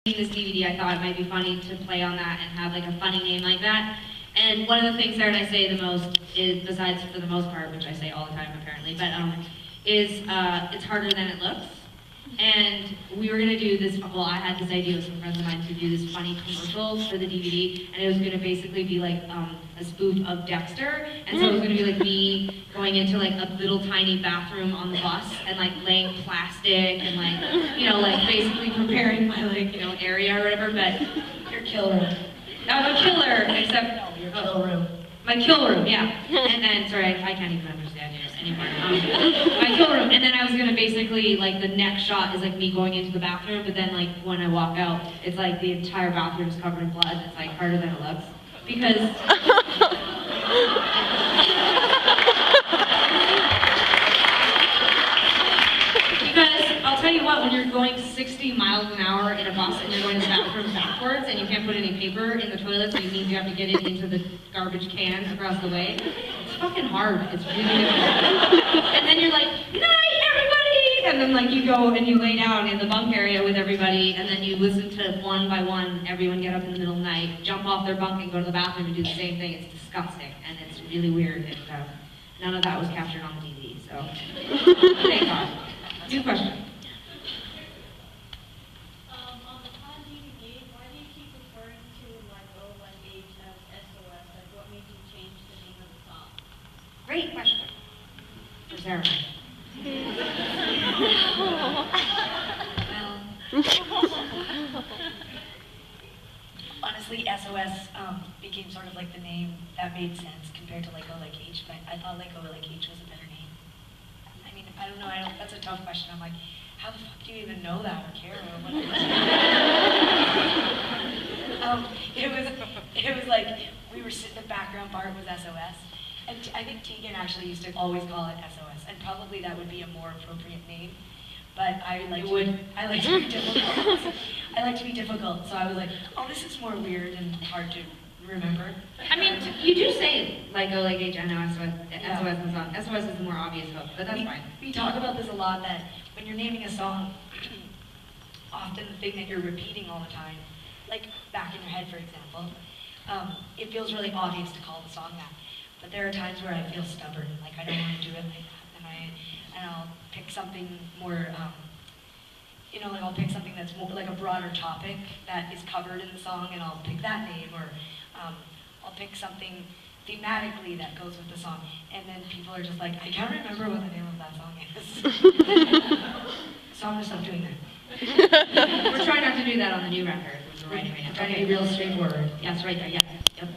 this DVD, I thought it might be funny to play on that and have like a funny name like that. And one of the things Sarah and I say the most is, besides for the most part, which I say all the time apparently, but is it's harder than it looks. And we were gonna do this, well, I had this idea with some friends of mine to do this funny commercial for the DVD, and it was gonna basically be like a spoof of Dexter, and so it was gonna be like me going into like a little tiny bathroom on the bus and like laying plastic and like, you know, like basically preparing my like, you know, area or whatever, but Your kill room. I'm a killer, except No, your kill room. my kill room, yeah. And then, sorry, I can't even understand it anymore. My kill room, and then I was gonna basically, like, the next shot is like me going into the bathroom, but then like when I walk out, it's like the entire bathroom is covered in blood. It's like harder than it looks. Because I'll tell you what, when you're going 60 miles an hour in a bus and you're going to the bathroom backwards and you can't put any paper in the toilet, so it means you have to get it into the garbage can across the way, it's fucking hard. It's really difficult. And then you're like, night, everybody! And then like you go and you lay down in the bunk area with everybody, and then you listen to one by one everyone get up in the middle of the night, jump off their bunk and go to the bathroom and do the same thing. It's disgusting and it's really weird. And none of that was captured on the DVD, so thank God. New question. On the Con DVD, why do you keep referring to like O1H as SOS? Like, what made you change the name of the song? Great question. For Sarah. Well, honestly, SOS became sort of like the name that made sense compared to like O like H, but I thought like O like H was a better name. I mean, I don't know, that's a tough question. I'm like, how the fuck do you even know that or care or whatever? It was like, we were sitting, the background part was SOS. And I think Tegan actually used to always call it SOS, and probably that would be a more appropriate name. But I like to be difficult. I like to be difficult, so I was like, oh, this is more weird and hard to remember. I mean, you do say like O like H, I know SOS, Yeah. SOS in the song. SOS is the more obvious hook, but that's fine. We talk about this a lot, that when you're naming a song, often the thing that you're repeating all the time, like back in your head, for example, it feels really obvious to call the song that. But there are times where I feel stubborn, like I don't want to do it like that, and I'll pick something more, you know, like I'll pick something that's more like a broader topic that is covered in the song, and I'll pick that name, or I'll pick something thematically that goes with the song, and then people are just like, I can't remember what the name of that song is. So I'm gonna stop doing that. We're trying not to do that on the new record, which we're writing right now. Trying to be real straightforward. Yes, right there, yes. Yep.